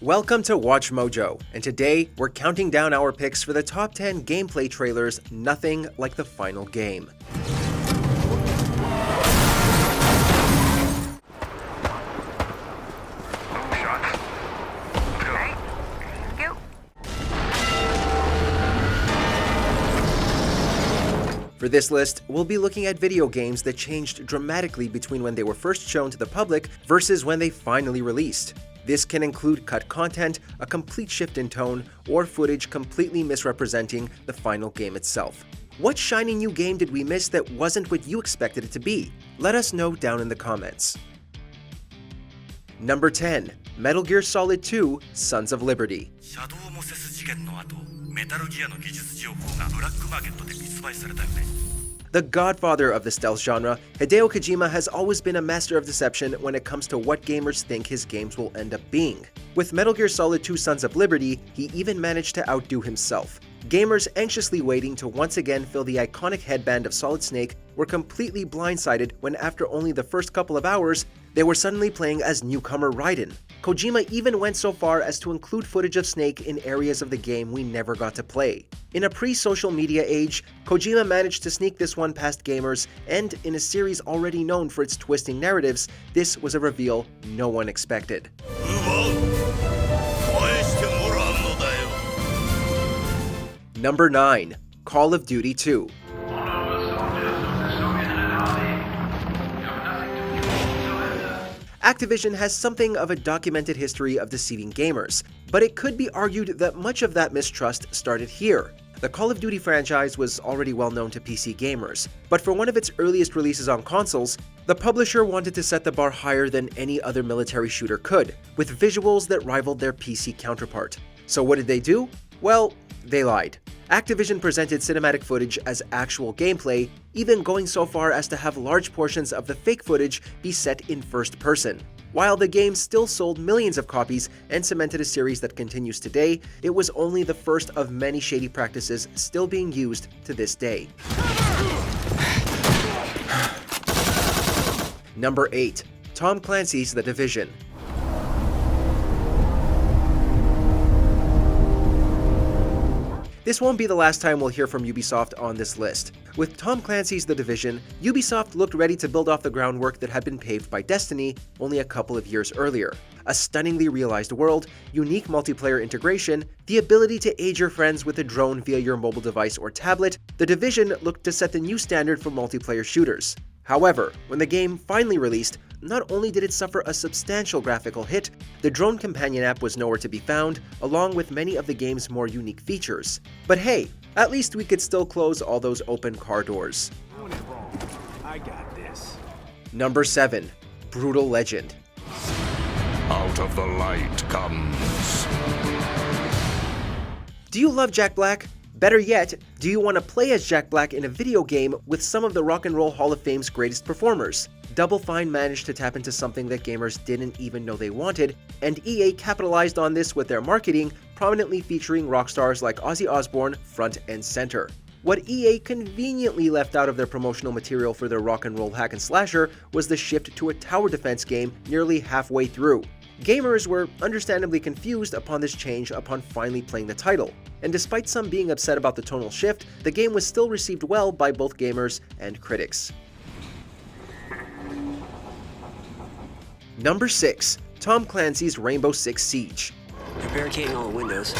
Welcome to Watch Mojo, and today we're counting down our picks for the top 10 gameplay trailers, nothing like the final game. For this list, we'll be looking at video games that changed dramatically between when they were first shown to the public versus when they finally released. This can include cut content, a complete shift in tone, or footage completely misrepresenting the final game itself. What shiny new game did we miss that wasn't what you expected it to be? Let us know down in the comments. Number 10. Metal Gear Solid 2: Sons of Liberty. The godfather of the stealth genre, Hideo Kojima has always been a master of deception when it comes to what gamers think his games will end up being. With Metal Gear Solid 2: Sons of Liberty, he even managed to outdo himself. Gamers anxiously waiting to once again feel the iconic headband of Solid Snake were completely blindsided when after only the first couple of hours, they were suddenly playing as newcomer Raiden. Kojima even went so far as to include footage of Snake in areas of the game we never got to play. In a pre-social media age, Kojima managed to sneak this one past gamers, and in a series already known for its twisting narratives, this was a reveal no one expected. Number 9. Call of Duty 2. Activision has something of a documented history of deceiving gamers, but it could be argued that much of that mistrust started here. The Call of Duty franchise was already well known to PC gamers, but for one of its earliest releases on consoles, the publisher wanted to set the bar higher than any other military shooter could, with visuals that rivaled their PC counterpart. So what did they do? Well, they lied. Activision presented cinematic footage as actual gameplay, even going so far as to have large portions of the fake footage be set in first person. While the game still sold millions of copies and cemented a series that continues today, it was only the first of many shady practices still being used to this day. Number 8. Tom Clancy's The Division. This won't be the last time we'll hear from Ubisoft on this list. With Tom Clancy's The Division, Ubisoft looked ready to build off the groundwork that had been paved by Destiny only a couple of years earlier. A stunningly realized world, unique multiplayer integration, the ability to aid your friends with a drone via your mobile device or tablet, The Division looked to set the new standard for multiplayer shooters. However, when the game finally released, not only did it suffer a substantial graphical hit, the drone companion app was nowhere to be found, along with many of the game's more unique features. But hey, at least we could still close all those open car doors. I got this. Number 7. Brütal Legend. Out of the light comes. Do you love Jack Black? Better yet, do you want to play as Jack Black in a video game with some of the Rock and Roll Hall of Fame's greatest performers? Double Fine managed to tap into something that gamers didn't even know they wanted, and EA capitalized on this with their marketing, prominently featuring rock stars like Ozzy Osbourne front and center. What EA conveniently left out of their promotional material for their rock and roll hack and slasher was the shift to a tower defense game nearly halfway through. Gamers were understandably confused upon this change upon finally playing the title, and despite some being upset about the tonal shift, the game was still received well by both gamers and critics. Number 6. Tom Clancy's Rainbow Six Siege. They're barricading all the windows.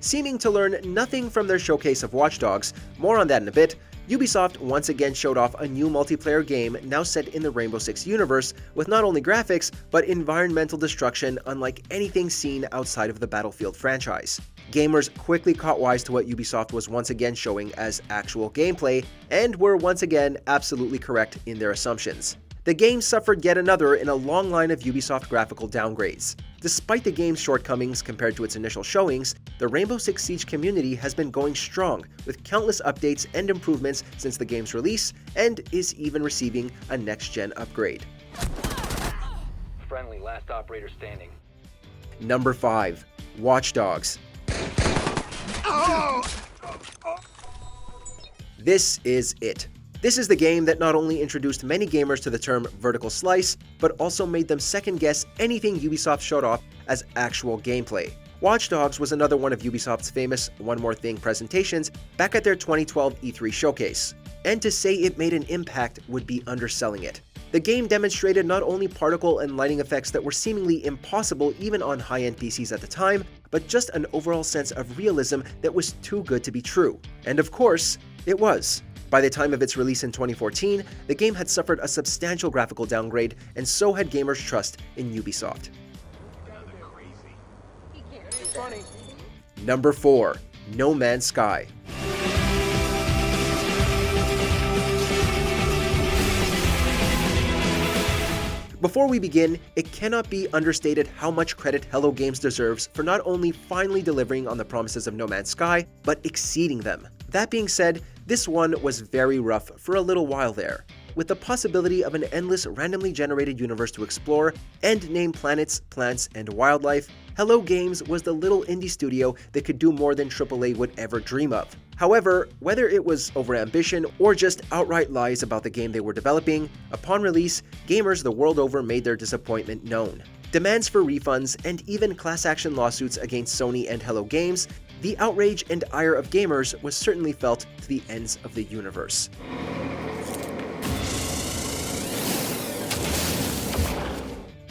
Seeming to learn nothing from their showcase of Watch Dogs, more on that in a bit, Ubisoft once again showed off a new multiplayer game now set in the Rainbow Six universe with not only graphics, but environmental destruction unlike anything seen outside of the Battlefield franchise. Gamers quickly caught wise to what Ubisoft was once again showing as actual gameplay, and were once again absolutely correct in their assumptions. The game suffered yet another in a long line of Ubisoft graphical downgrades. Despite the game's shortcomings compared to its initial showings, the Rainbow Six Siege community has been going strong, with countless updates and improvements since the game's release, and is even receiving a next-gen upgrade. Friendly, last operator standing. Number 5. Watch Dogs. This is it. This is the game that not only introduced many gamers to the term vertical slice, but also made them second-guess anything Ubisoft showed off as actual gameplay. Watch Dogs was another one of Ubisoft's famous One More Thing presentations back at their 2012 E3 showcase, and to say it made an impact would be underselling it. The game demonstrated not only particle and lighting effects that were seemingly impossible even on high-end PCs at the time, but just an overall sense of realism that was too good to be true. And of course, it was. By the time of its release in 2014, the game had suffered a substantial graphical downgrade, and so had gamers' trust in Ubisoft. Number 4. No Man's Sky. Before we begin, it cannot be understated how much credit Hello Games deserves for not only finally delivering on the promises of No Man's Sky, but exceeding them. That being said, this one was very rough for a little while there. With the possibility of an endless randomly generated universe to explore and name planets, plants, and wildlife, Hello Games was the little indie studio that could do more than AAA would ever dream of. However, whether it was overambition or just outright lies about the game they were developing, upon release, gamers the world over made their disappointment known. Demands for refunds and even class action lawsuits against Sony and Hello Games, the outrage and ire of gamers was certainly felt to the ends of the universe.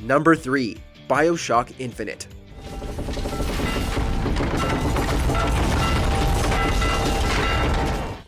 Number 3. BioShock Infinite.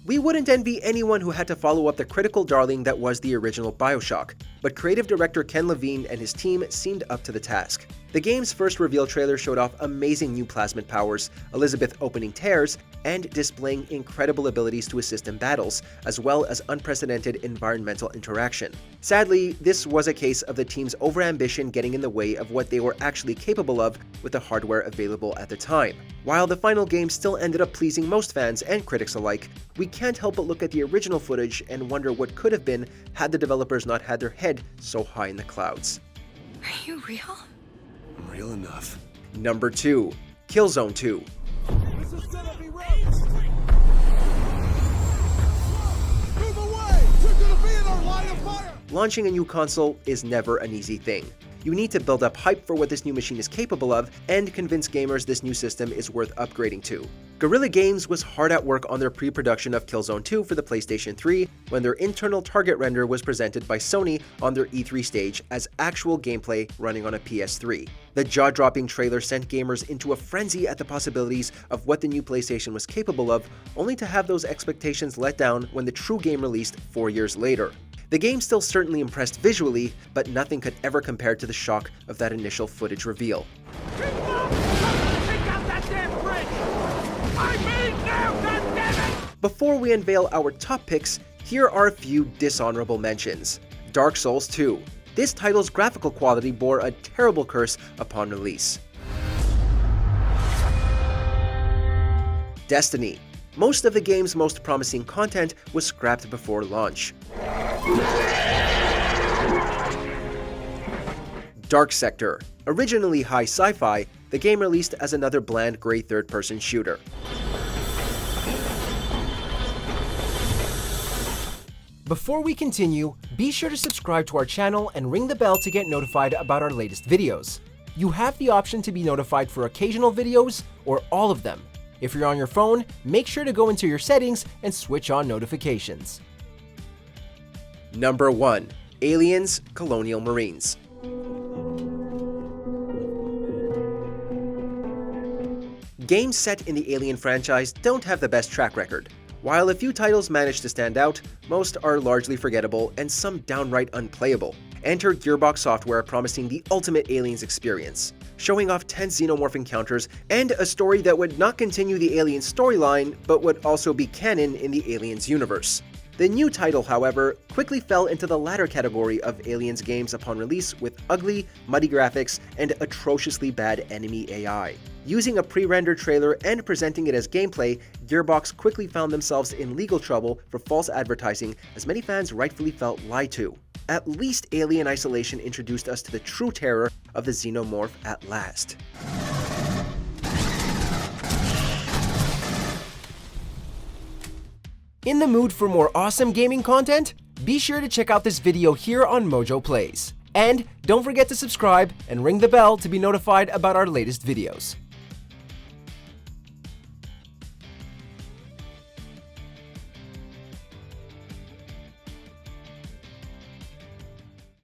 We wouldn't envy anyone who had to follow up the critical darling that was the original BioShock, but creative director Ken Levine and his team seemed up to the task. The game's first reveal trailer showed off amazing new plasmid powers, Elizabeth opening tears, and displaying incredible abilities to assist in battles, as well as unprecedented environmental interaction. Sadly, this was a case of the team's overambition getting in the way of what they were actually capable of with the hardware available at the time. While the final game still ended up pleasing most fans and critics alike, we can't help but look at the original footage and wonder what could have been had the developers not had their head so high in the clouds. Are you real? I'm real enough. Number 2. Killzone 2. This is Celeb Roads. Move away! You're gonna be in our line of fire! Launching a new console is never an easy thing. You need to build up hype for what this new machine is capable of and convince gamers this new system is worth upgrading to. Guerrilla Games was hard at work on their pre-production of Killzone 2 for the PlayStation 3 when their internal target render was presented by Sony on their E3 stage as actual gameplay running on a PS3. The jaw-dropping trailer sent gamers into a frenzy at the possibilities of what the new PlayStation was capable of, only to have those expectations let down when the true game released 4 years later. The game still certainly impressed visually, but nothing could ever compare to the shock of that initial footage reveal. Take out that damn bridge! I mean now, goddammit! Before we unveil our top picks, here are a few dishonorable mentions. Dark Souls 2. This title's graphical quality bore a terrible curse upon release. Destiny. Most of the game's most promising content was scrapped before launch. Dark Sector. Originally high sci-fi, the game released as another bland gray third-person shooter. Before we continue, be sure to subscribe to our channel and ring the bell to get notified about our latest videos. You have the option to be notified for occasional videos or all of them. If you're on your phone, make sure to go into your settings and switch on notifications. Number 1. Aliens, Colonial Marines. Games set in the Alien franchise don't have the best track record. While a few titles manage to stand out, most are largely forgettable and some downright unplayable. Enter Gearbox Software promising the ultimate Aliens experience, showing off 10 xenomorph encounters and a story that would not continue the Aliens storyline, but would also be canon in the Aliens universe. The new title, however, quickly fell into the latter category of Aliens games upon release with ugly, muddy graphics and atrociously bad enemy AI. Using a pre-rendered trailer and presenting it as gameplay, Gearbox quickly found themselves in legal trouble for false advertising, as many fans rightfully felt lied to. At least Alien Isolation introduced us to the true terror of the xenomorph at last. In the mood for more awesome gaming content? Be sure to check out this video here on Mojo Plays. And don't forget to subscribe and ring the bell to be notified about our latest videos.